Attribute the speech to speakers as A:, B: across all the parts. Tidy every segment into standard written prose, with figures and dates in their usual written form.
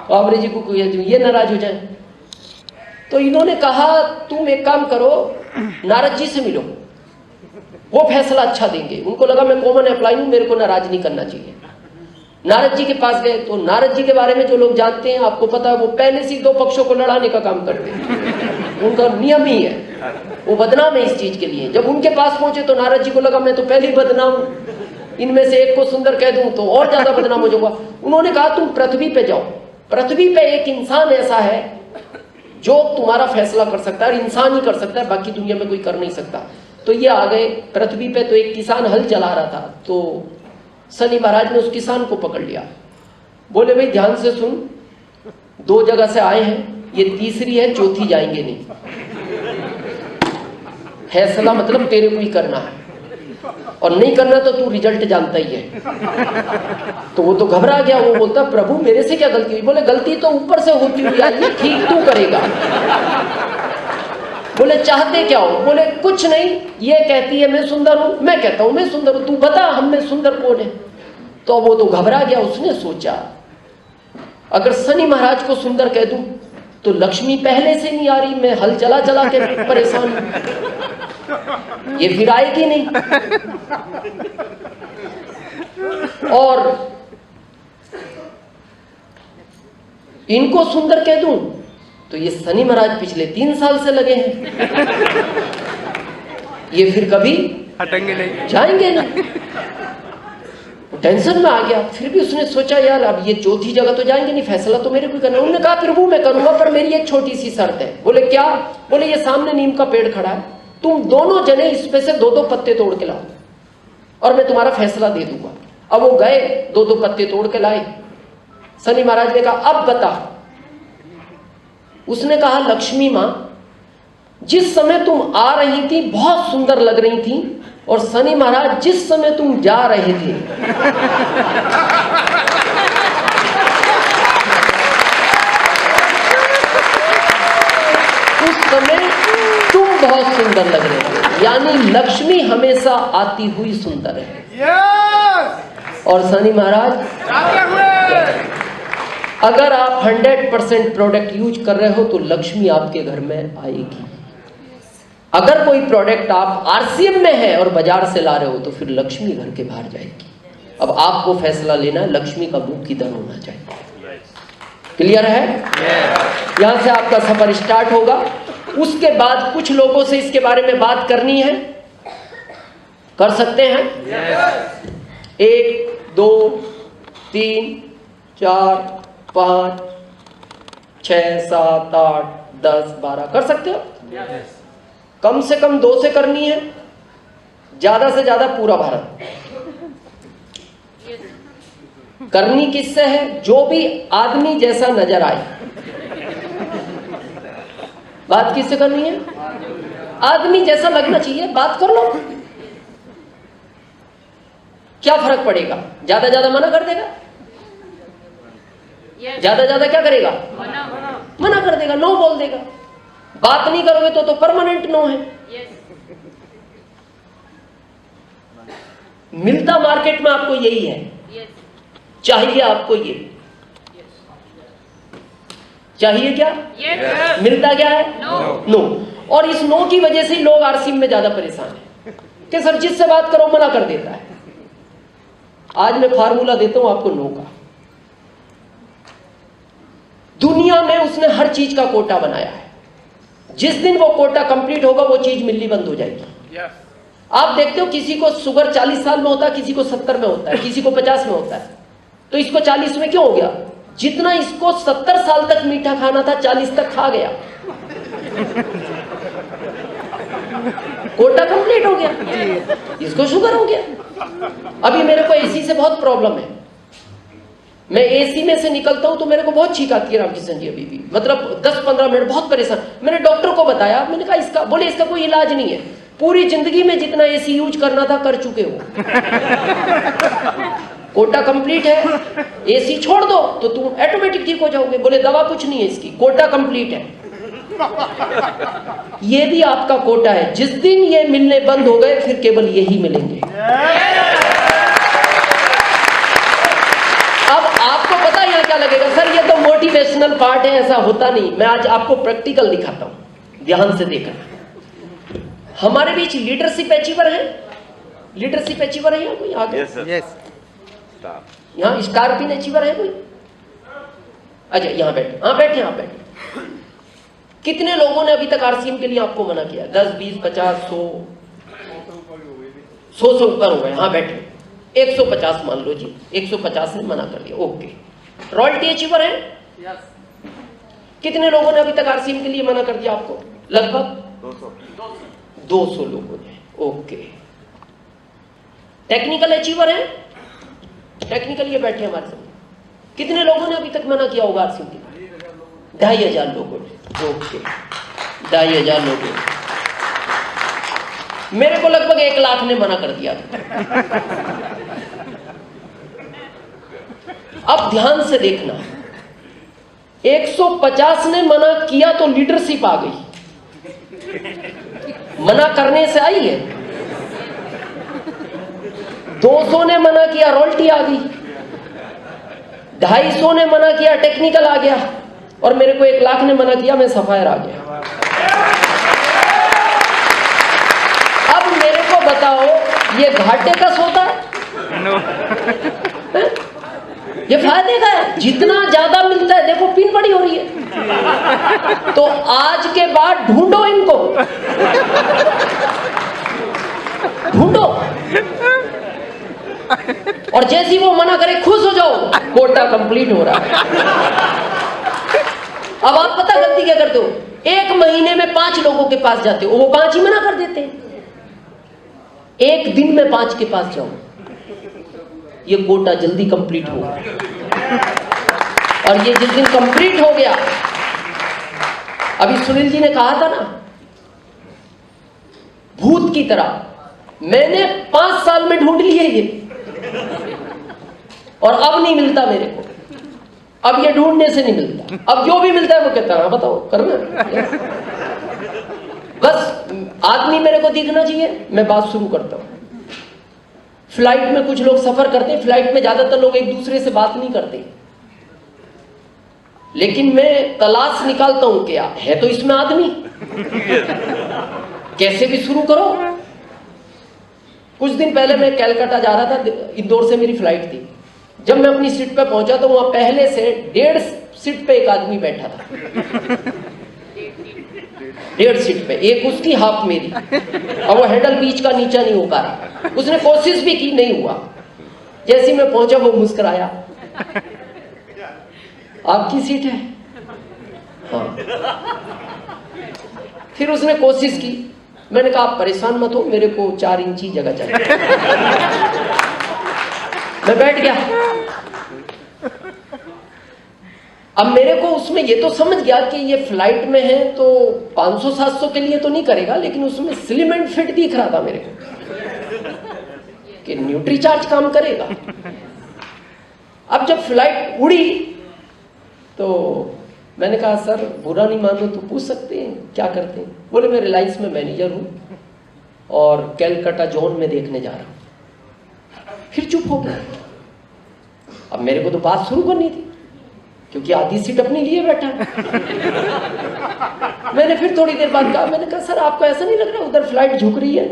A: बाबरी जी को ये नाराज हो जाए। तो इन्होंने कहा तुम एक काम करो, नारद जी से मिलो, वो फैसला अच्छा देंगे। उनको लगा मैं कॉमन एम्प्लॉय हूं, मेरे को नाराज नहीं करना चाहिए। नारद जी के पास गए तो नारद जी के बारे में जो लोग जानते हैं, आपको पता है, वो पहले से दो पक्षों को लड़ाने का काम करते हैं, उनका नियम ही है, वो बदनाम है इस चीज के लिए। जब उनके पास पहुंचे तो नारद जी को लगा मैं तो पहले ही बदनाम हूं, इनमें से एक को सुंदर कह दूं तो और ज्यादा बदनाम हो जाऊंगा। उन्होंने कहा तुम पृथ्वी पे जाओ, पृथ्वी पे एक इंसान ऐसा है जो तुम्हारा फैसला कर सकता है, और इंसान ही कर सकता है, बाकी दुनिया में कोई कर नहीं सकता। तो ये आ गए पृथ्वी पे। तो एक किसान हल चला रहा था, तो शनि महाराज ने उस किसान को पकड़ लिया। बोले भाई ध्यान से सुन, दो जगह से आए हैं, ये तीसरी है, चौथी जाएंगे नहीं, फैसला मतलब तेरे को ही करना है, और नहीं करना तो तू रिजल्ट जानता ही है। तो वो तो घबरा गया, वो बोलता प्रभु मेरे से क्या गलती हुई? बोले गलती तो ऊपर से होती हुई आई है, ठीक तू करेगा। बोले चाहते क्या हो? बोले कुछ नहीं, ये कहती है मैं सुंदर हूं, मैं कहता हूं मैं सुंदर हूं, तू बता हम में सुंदर कौन है? तो वो तो घबरा गया। उसने सोचा अगर शनि महाराज को सुंदर कह दूं तो लक्ष्मी पहले से नहीं आ रही, मैं हल चला चला के परेशान हूं, ये फिर आएगी नहीं। और इनको सुंदर कह दूं तो ये शनि महाराज पिछले 3 साल से लगे हैं, ये फिर कभी
B: हटेंगे नहीं,
A: जाएंगे नहीं। टेंशन में आ गया। फिर भी उसने सोचा यार अब ये चौथी जगह तो जाएंगे नहीं, फैसला तो मेरे को करना है। उन्होंने कहा प्रभु मैं करूंगा, पर मेरी एक छोटी सी शर्त है। बोले क्या? बोले ये सामने नीम का पेड़ खड़ा है, तुम दोनों जने इस पे से 2-2 पत्ते तोड़ के लाओ और मैं तुम्हारा फैसला दे दूंगा। अब वो गए, 2-2 पत्ते तोड़ के लाए। शनि महाराज ने कहा अब बता। उसने कहा लक्ष्मी मां जिस समय तुम आ रही थी बहुत सुंदर लग रही थी, और शनि महाराज जिस समय तुम जा रहे थे उस समय तुम बहुत सुंदर लग रहे थे। यानी लक्ष्मी हमेशा आती हुई सुंदर है। और शनि महाराज अगर आप 100% प्रोडक्ट यूज कर रहे हो तो लक्ष्मी आपके घर में आएगी। अगर कोई प्रोडक्ट आप आरसीएम में है और बाजार से ला रहे हो तो फिर लक्ष्मी घर के बाहर जाएगी। अब आपको फैसला लेना है, लक्ष्मी का मुख किधर होना चाहिए। क्लियर है? यहां से आपका सफर स्टार्ट होगा। उसके बाद कुछ लोगों से इसके बारे में बात करनी है, कर सकते हैं? 1 2 3 4 5 6 7 8 10 12 कर सकते हो? कम से कम 2 से करनी है, ज्यादा से ज्यादा पूरा भारत। करनी किससे है? जो भी आदमी जैसा नजर आए। बात किससे करनी है? आदमी जैसा लगना चाहिए, बात कर लो। क्या फर्क पड़ेगा? ज्यादा ज्यादा मना कर देगा, ज्यादा ज्यादा क्या करेगा? मना कर देगा, नो बोल देगा। बात नहीं करोगे तो परमानेंट नो है। मिलता मार्केट में आपको यही है, चाहिए आपको ये, चाहिए क्या? मिलता क्या है? नो। और इस नो की वजह से लोग आरसीएम में ज्यादा परेशान हैं कि सर जिससे बात करो मना कर देता है। आज मैं फार्मूला देता हूं आपको नो का। दुनिया में उसने हर चीज का कोटा बनाया है, जिस दिन वो कोटा कंप्लीट होगा वो चीज मिलनी बंद हो जाएगी। आप देखते हो किसी को शुगर 40 साल में होता है, किसी को 70 में होता है, किसी को 50 में होता है। तो इसको 40 में क्यों हो गया? जितना इसको 70 साल तक मीठा खाना था 40 तक खा गया, कोटा कंप्लीट हो गया, इसको शुगर हो गया। अभी मेरे को एसी से बहुत प्रॉब्लम है, मैं एसी में से निकलता हूं तो मेरे को बहुत छींक आती है रामकिशन जी, अभी भी मतलब 10-15 मिनट बहुत परेशान। मैंने डॉक्टर को बताया, मैंने कहा इसका, बोले इसका कोई इलाज नहीं है, पूरी जिंदगी में जितना एसी यूज करना था कर चुके हो, कोटा कंप्लीट है, एसी छोड़ दो तो तुम ऑटोमेटिक ठीक हो जाओगे। बोले दवा कुछ नहीं है इसकी, कोटा कंप्लीट है। ये भी आपका कोटा है, जिस दिन ये मिलने बंद हो गए फिर केवल यही मिलेंगे। अब आपको पता यहां क्या लगेगा, सर ये तो मोटिवेशन मोटिवेशनल पार्ट है, ऐसा होता नहीं। मैं आज आपको प्रैक्टिकल दिखाता हूं, ध्यान से देखना। हमारे बीच लीडरशिप अचीवर है, लीडरशिप अचीवर है यहाँ कोई आगे?
B: यस।
A: यहाँ स्टारपिन अचीवर है कोई? अच्छा यहाँ बैठे, हाँ बैठे, यहाँ बैठे। कितने लोगों ने अभी तक आरसीएम के लिए आपको मना किया? 10, 20, 50, 100 से ऊपर हो गए। हाँ बैठे। 150 मान लो जी, 150 ने मना कर दिया, ओके। रॉयल्टी अचीवर है? कितने लोगों ने अभी तक आरसीएम के लिए मना कर दिया आपको? लगभग 200 लोगों ने, ओके। टेक्निकल अचीवर है? टेक्निकल ये बैठे हमारे सामने। कितने लोगों ने अभी तक मना किया होगा आरसीएम के लिए? 2500 लोगों ने, ओके। 2500 लोगों ने। मेरे को लगभग 1 लाख ने मना कर दिया। अब ध्यान से देखना, 150 ने मना किया तो लीडरशिप आ गई, मना करने से आई है। 200 ने मना किया, रॉयल्टी आ गई। 250 ने मना किया, टेक्निकल आ गया। और मेरे को 1 लाख ने मना किया, मैं सफायर आ गया। अब मेरे को बताओ, ये घाटे का सौदा है? है? ये फायदे का है। जितना ज्यादा मिलता है, देखो पिन बड़ी हो रही है। तो आज के बाद ढूंढो इनको, ढूंढो। और जैसी वो मना करे खुश हो जाओ, कोटा कंप्लीट हो रहा है। अब आप पता गलती क्या करते हो? 1 महीने में 5 लोगों के पास जाते हो, वो 5 ही मना कर देते हैं। 1 दिन में 5 के पास जाओ, ये कोटा जल्दी कंप्लीट होगा। और ये जिस दिन कंप्लीट हो गया, अभी सुनील जी ने कहा था ना, भूत की तरह मैंने 5 साल में ढूंढ लिए ये, और अब नहीं मिलता मेरे को। अब ये ढूंढने से नहीं मिलता, अब जो भी मिलता है वो कहता है बताओ करना। बस आदमी मेरे को दिखना चाहिए, मैं बात शुरू करता हूं। फ्लाइट में कुछ लोग सफर करते हैं, फ्लाइट में ज्यादातर लोग एक दूसरे से बात नहीं करते, लेकिन मैं तलाश निकालता हूं क्या है तो इसमें आदमी, कैसे भी शुरू करो। कुछ दिन पहले मैं कलकत्ता जा रहा था, इंदौर से मेरी फ्लाइट थी। जब मैं अपनी सीट पे पहुंचा तो वहां पहले से 1.5 सीट पे एक आदमी बैठा था, 1.5 सीट पे, एक उसकी हाफ मेरी। अब वो हैंडल बीच का नीचा नहीं हो पा रहा, उसने कोशिश भी की, नहीं हुआ। जैसे मैं पहुंचा वो मुस्कुराया, आपकी सीट है? हाँ। फिर उसने कोशिश की, मैंने कहा आप परेशान मत हो, मेरे को 4 इंची जगह चाहिए। मैं बैठ गया। अब मेरे को उसमें ये तो समझ गया कि ये फ्लाइट में है तो 500-700 के लिए तो नहीं करेगा, लेकिन उसमें स्लिम एंड फिट दिख रहा था मेरे को कि न्यूट्री चार्ज काम करेगा। अब जब फ्लाइट उड़ी तो मैंने कहा सर बुरा नहीं मानो तो पूछ सकते हैं क्या करते हैं? बोले मैं रिलायंस में मैनेजर हूं और कलकत्ता जोन में देखने जा रहा हूं। फिर चुप हो गया। अब मेरे को तो बात शुरू करनी थी क्योंकि आधी सीट अपने लिए बैठा है। मैंने फिर थोड़ी देर बाद कहा, मैंने कहा सर आपको ऐसा नहीं लग रहा उधर फ्लाइट झुक रही है?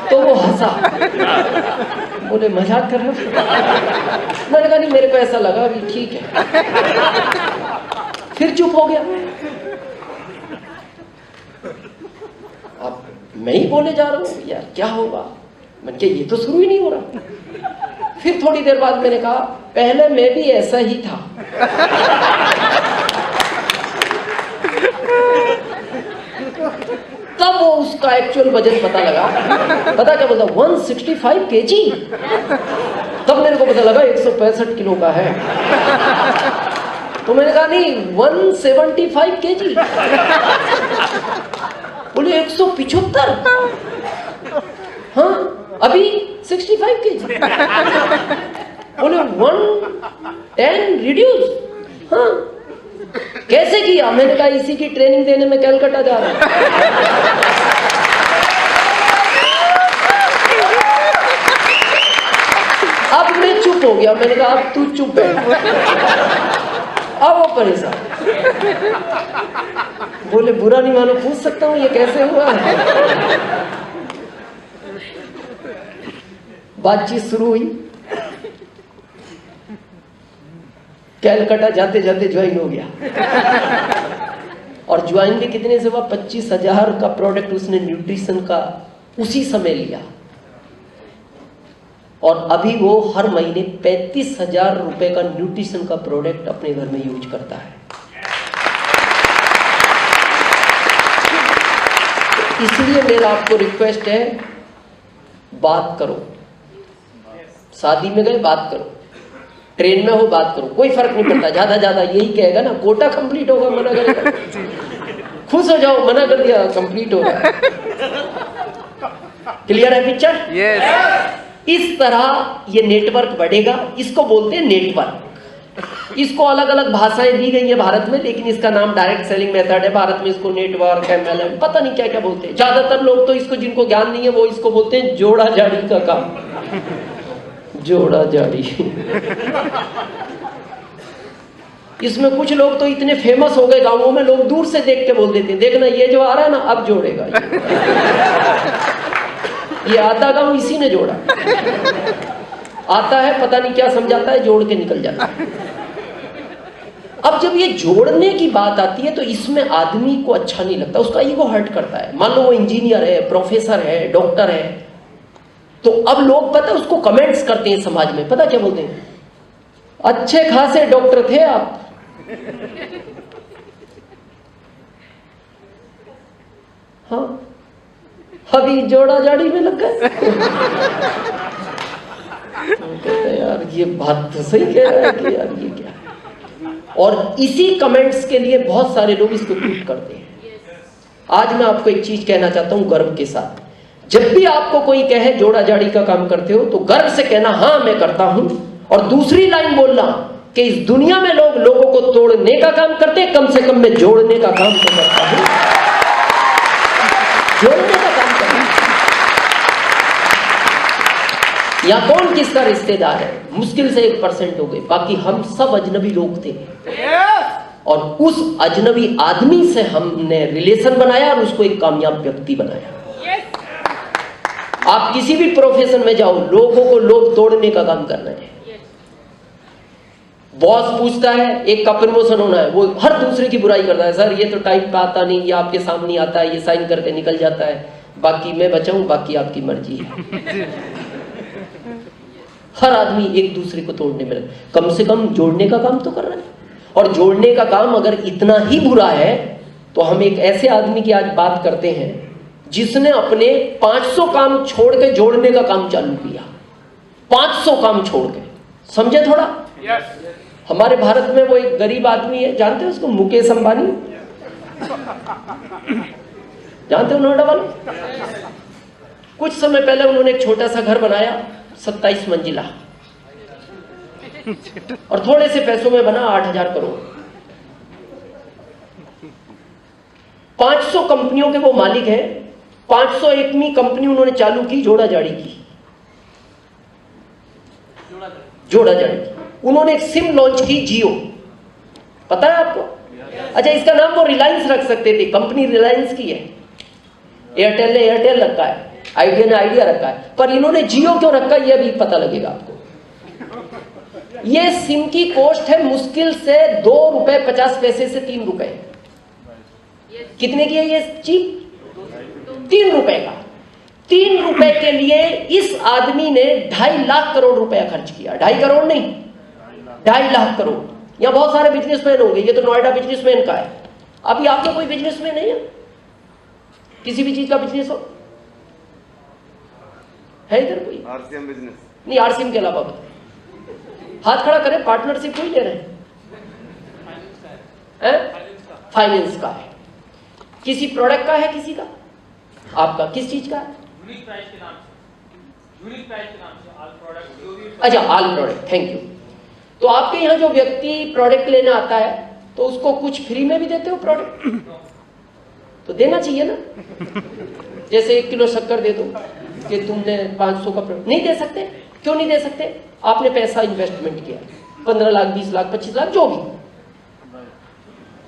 A: तो वो हंसा, बोले मजाक कर रहे हो? मैंने कहा नहीं मेरे को ऐसा लगा कि ठीक है। फिर चुप हो गया। अब मैं ही बोले जा रहा हूं यार क्या होगा, मैंने कहा ये तो शुरू ही नहीं हो रहा। फिर थोड़ी देर बाद मैंने कहा पहले मैं भी ऐसा ही था। तब वो उसका एक्चुअल वजन पता लगा। पता क्या बोलता? 165 kg। तब मेरे को पता लगा 165 किलो का है। तो मैंने कहा नहीं 175 kg। बोले 175। हाँ अभी 65 kg। बोले 110 रिड्यूस। हाँ कैसे किया? मैंने कहा इसी की ट्रेनिंग देने में कलकत्ता जा रहा हूं। अब मैं चुप हो गया। मैंने कहा अब तू चुप बैठ। अब वो परेशान, बोले बुरा नहीं मानो, पूछ सकता हूँ ये कैसे हुआ। बातचीत शुरू हुई, कैलकाटा जाते जाते ज्वाइन हो गया। और ज्वाइन भी कितने से हुआ? 25,000 का प्रोडक्ट उसने न्यूट्रिशन का उसी समय लिया। और अभी वो हर महीने 35,000 रुपए का न्यूट्रिशन का प्रोडक्ट अपने घर में यूज करता है। इसलिए मेरा आपको रिक्वेस्ट है, बात करो। शादी में गए बात करो, ट्रेन में हो बात करो, कोई फर्क नहीं पड़ता। ज्यादा यही कहेगा ना, कोटा कंप्लीट होगा, मना करेगा, खुश हो जाओ, मना कर दिया, कंप्लीट होगा। क्लियर है पिक्चर?
B: यस।
A: इस तरह ये नेटवर्क बढ़ेगा। इसको बोलते हैं नेटवर्क। इसको अलग अलग भाषाएं दी गई है भारत में, लेकिन इसका नाम डायरेक्ट सेलिंग मेथड है। भारत में इसको नेटवर्क, MLM, पता नहीं क्या क्या बोलते हैं। ज्यादातर लोग तो इसको, जिनको ज्ञान नहीं है, वो इसको बोलते हैं जोड़ा जाड़ी का काम। जोड़ा जाड़ी। इसमें कुछ लोग तो इतने फेमस हो गए गांवों में, लोग दूर से देख के बोल देते हैं, देखना ये जो आ रहा है ना, अब जोड़ेगा ये आधा गांव इसी ने जोड़ा। आता है, पता नहीं क्या समझाता है, जोड़ के निकल जाता है। अब जब ये जोड़ने की बात आती है तो इसमें आदमी को अच्छा नहीं लगता, उसका ईगो हर्ट करता है। मान लो वो इंजीनियर है, प्रोफेसर है, डॉक्टर है, तो अब लोग पता है उसको कमेंट्स करते हैं समाज में, पता क्या बोलते हैं? अच्छे खासे डॉक्टर थे आप। हाँ, अभी जोड़ा जाड़ी में लग गए। कहते यार ये बात तो सही कह रहा है कि यार ये क्या है। और इसी कमेंट्स के लिए बहुत सारे लोग इसको ट्वीट करते हैं। आज मैं आपको एक चीज कहना चाहता हूं गर्व के साथ, जब भी आपको कोई कहे जोड़ा जाड़ी का काम करते हो, तो गर्व से कहना हाँ मैं करता हूं। और दूसरी लाइन बोलना कि इस दुनिया में लोग लोगों को तोड़ने का काम करते हैं, कम से कम मैं जोड़ने का काम तो करता हूं। जोड़ने का काम करता हूं। या कौन किसका रिश्तेदार है? मुश्किल से 1% हो गए, बाकी हम सब अजनबी लोग थे। और उस अजनबी आदमी से हमने रिलेशन बनाया और उसको एक कामयाब व्यक्ति बनाया। आप किसी भी प्रोफेशन में जाओ, लोगों को लोग तोड़ने का काम करना है। बॉस पूछता है, एक का प्रमोशन होना है, वो हर दूसरे की बुराई करता है, सर ये तो टाइम पे आता नहीं, ये आपके सामने आता है, ये साइन करके निकल जाता है, बाकी मैं बचाऊं, बाकी आपकी मर्जी है। हर आदमी एक दूसरे को तोड़ने में लगा, कम से कम जोड़ने का काम तो कर रहा है। और जोड़ने का काम अगर इतना ही बुरा है, तो हम एक ऐसे आदमी की आज बात करते हैं जिसने अपने 500 काम छोड़ के जोड़ने का काम चालू किया। 500 काम छोड़ के, समझे थोड़ा? yes. हमारे भारत में वो एक गरीब आदमी है, जानते हो उसको? मुकेश अंबानी, जानते हो नोएडा वाले? कुछ समय पहले उन्होंने एक छोटा सा घर बनाया, 27 मंजिला, और थोड़े से पैसों में बना 8,000 करोड़। 500 कंपनियों के वो मालिक हैं। 501वीं कंपनी उन्होंने चालू की, जोड़ा जाड़ी की। जोड़ा जाड़ी की उन्होंने एक सिम लॉन्च की, जियो, पता है आपको? अच्छा, इसका नाम वो रिलायंस रख सकते थे, कंपनी रिलायंस की है। एयरटेल ने एयरटेल रखा है, आइडिया ने आइडिया रखा है, पर इन्होंने जियो क्यों रखा ये अभी पता लगेगा आपको। ये सिम की कॉस्ट है मुश्किल से 2 रुपए 50 पैसे से 3 रुपए। कितने की है ये चीप? 3 रुपए का। 3 रुपए के लिए इस आदमी ने 2.5 लाख करोड़ रुपया खर्च किया। 2.5 करोड़ नहीं, 2.5 लाख करोड़। यहां बहुत सारे बिजनेसमैन होंगे, ये तो नोएडा बिजनेसमैन का है। अभी आप में कोई बिजनेसमैन नहीं है? किसी भी चीज का बिजनेस हो है इधर कोई?
B: आरसीएम बिजनेस
A: नहीं, आरसीएम के अलावा हाथ खड़ा करें, पार्टनरशिप कोई ले रहे हैं? फाइनेंस का है, किसी प्रोडक्ट का है, किसी का? आपका किस चीज का है? यूनिक प्राइस के नाम से ऑल प्रोडक्ट। अच्छा, ऑल प्रोडक्ट, थैंक यू। तो आपके यहाँ जो व्यक्ति प्रोडक्ट लेने आता है, तो उसको कुछ फ्री में भी देते हो प्रोडक्ट? तो देना चाहिए ना। जैसे 1 किलो शक्कर दे दो कि तुमने 500 का प्रोडक्ट, नहीं दे सकते। क्यों नहीं दे सकते? आपने पैसा इन्वेस्टमेंट किया 15 लाख 20 लाख 25 लाख जो भी,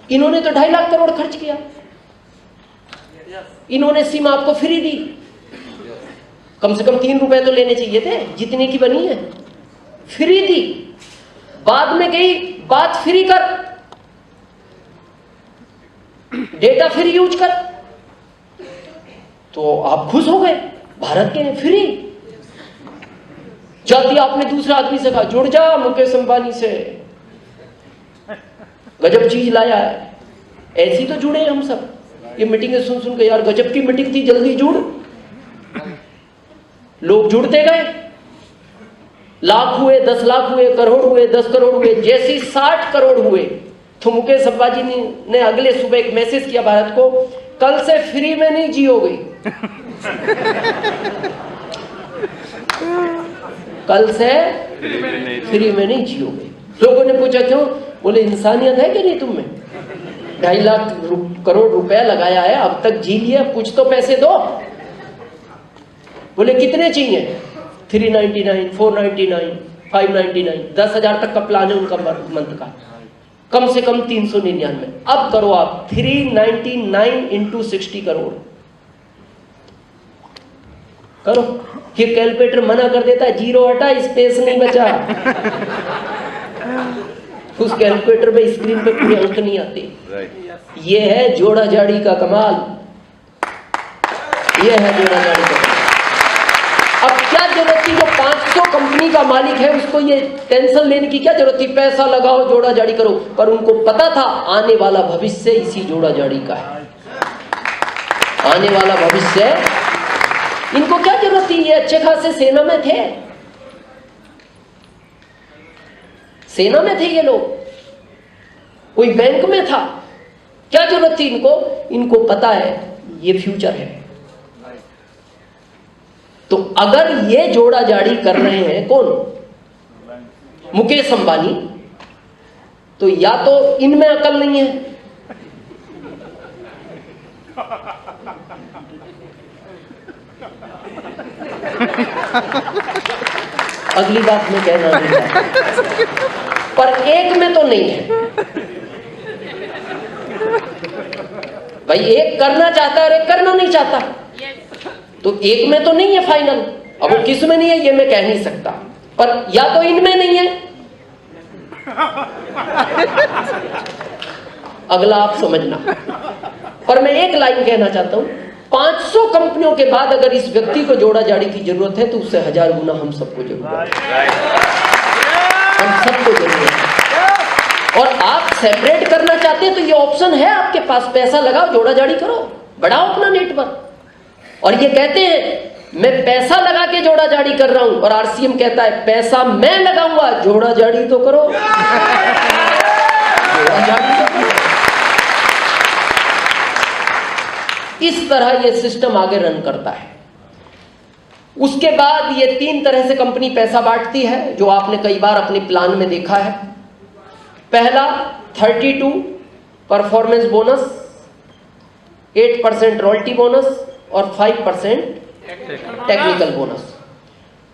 A: इन्होंने तो 2.5 लाख करोड़ खर्च किया, इन्होंने सिम आपको फ्री दी, कम से कम 3 रुपए तो लेने चाहिए थे जितने की बनी है, फ्री दी, बाद में कही बात फ्री कर, डेटा फ्री यूज कर, तो आप खुश हो गए, भारत के फ्री। जाती आपने दूसरे आदमी से कहा जुड़ जा मुकेश अंबानी से, गजब चीज लाया है, ऐसी तो जुड़े हम सब। ये मीटिंग सुन सुन के यार गजब की मीटिंग थी, जल्दी जुड़, लोग जुड़ते गए, लाख हुए, 10 लाख हुए, करोड़ हुए, 10 करोड़ हुए, जैसे 60 करोड़ हुए तो मुकेश अंबानी ने अगले सुबह एक मैसेज किया भारत को, कल से फ्री में नहीं जियोगे, कल से फ्री में नहीं जियोगे। लोगों ने पूछा क्यों? बोले इंसानियत है कि नहीं तुम में? 2.5 लाख करोड़ रुपया लगाया है, अब तक जी लिया, कुछ तो पैसे दो। बोले कितने चाहिए? 399, 499, 599, 10,000 तक का प्लान है उनका मंथ का, कम से कम 399। अब करो आप 399 इंटू 60 करोड़ करो। ये कैलकुलेटर मना कर देता है, जीरो हटा, स्पेस नहीं बचा। उस कैलकुलेटर पे स्क्रीन पे पूरे अंक नहीं आते। ये है जोड़ा जाड़ी का कमाल, ये है जोड़ा जाड़ी का कमाल। अब क्या जरूरत थी? जो 500 कंपनी का मालिक है उसको ये टेंशन लेने की क्या जरूरत थी? पैसा लगाओ, जोड़ा जाड़ी करो। पर उनको पता था आने वाला भविष्य इसी जोड़ा जाड़ी का है, आने वाला भविष्य। इनको क्या जरूरत थी? ये अच्छे खासे सेना में थे, सेना में थे ये लोग, कोई बैंक में था, क्या जरूरत थी इनको? इनको पता है ये फ्यूचर है। तो अगर ये जोड़ा जाड़ी कर रहे हैं कौन? मुकेश अंबानी, तो या तो इनमें अकल नहीं है, अगली बात मैं कहना नहीं चाहता, पर एक में तो नहीं है भाई। एक करना चाहता है और एक करना नहीं चाहता, तो एक में तो नहीं है फाइनल। अब वो किस में नहीं है ये मैं कह नहीं सकता, पर या तो इनमें नहीं है, अगला आप समझना। पर मैं एक लाइन कहना चाहता हूं, 500 कंपनियों के बाद अगर इस व्यक्ति को जोड़ा जाड़ी की जरूरत है तो उससे 1000 गुना हम सबको जरूरत है, हम सबको जरूरत है। और आप सेपरेट करना चाहते हैं तो ये ऑप्शन है आपके पास, पैसा लगाओ, जोड़ा जाड़ी करो, बढ़ाओ अपना नेटवर्क। और ये कहते हैं मैं पैसा लगा के जोड़ा जाड़ी कर रहा हूं, और आरसीएम कहता है पैसा मैं लगाऊंगा, जोड़ा जाड़ी तो करो, जोड़ा जाड़ी तो करो। इस तरह ये सिस्टम आगे रन करता है। उसके बाद ये 3 तरह से कंपनी पैसा बांटती है, जो आपने कई बार अपने प्लान में देखा है। पहला 32 परफॉर्मेंस बोनस, 8% रॉयल्टी बोनस और 5% टेक्निकल बोनस।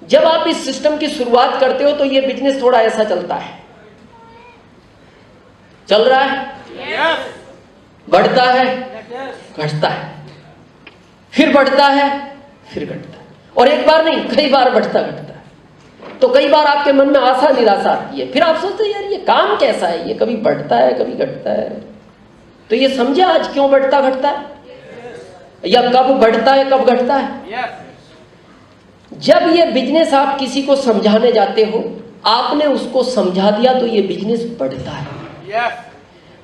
A: जब आप इस सिस्टम की शुरुआत करते हो तो ये बिजनेस थोड़ा ऐसा चलता है, चल रहा है, बढ़ता है, घटता है, फिर बढ़ता है, फिर घटता है, और एक बार नहीं कई बार बढ़ता घटता है। तो कई बार आपके मन में आशा निराशा आती है, फिर आप सोचते हैं यार ये काम कैसा है, ये कभी बढ़ता है कभी घटता है। तो ये समझे आज क्यों बढ़ता घटता है, या कब बढ़ता है कब घटता है। जब ये बिजनेस आप किसी को समझाने जाते हो, आपने उसको समझा दिया तो ये बिजनेस बढ़ता है।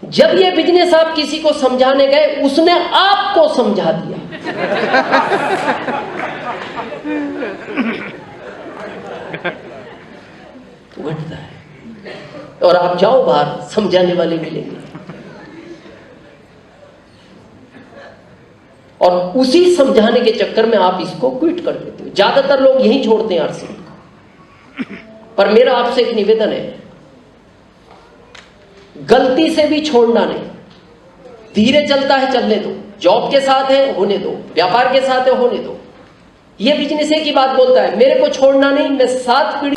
A: जब ये बिजनेस आप किसी को समझाने गए, उसने आपको समझा दिया, तो घटता है। और आप जाओ बाहर, समझाने वाले मिलेंगे, और उसी समझाने के चक्कर में आप इसको क्विट कर देते हो। ज्यादातर लोग यही छोड़ते हैं आरसीएम को। पर मेरा आपसे एक निवेदन है, गलती से भी छोड़ना नहीं, धीरे चलता है चलने दो, जॉब के साथ है होने दो, व्यापार के साथ है होने दो, ये बिजनेस की बात बोलता है, मेरे को छोड़ना नहीं, मैं 7 पीढ़ी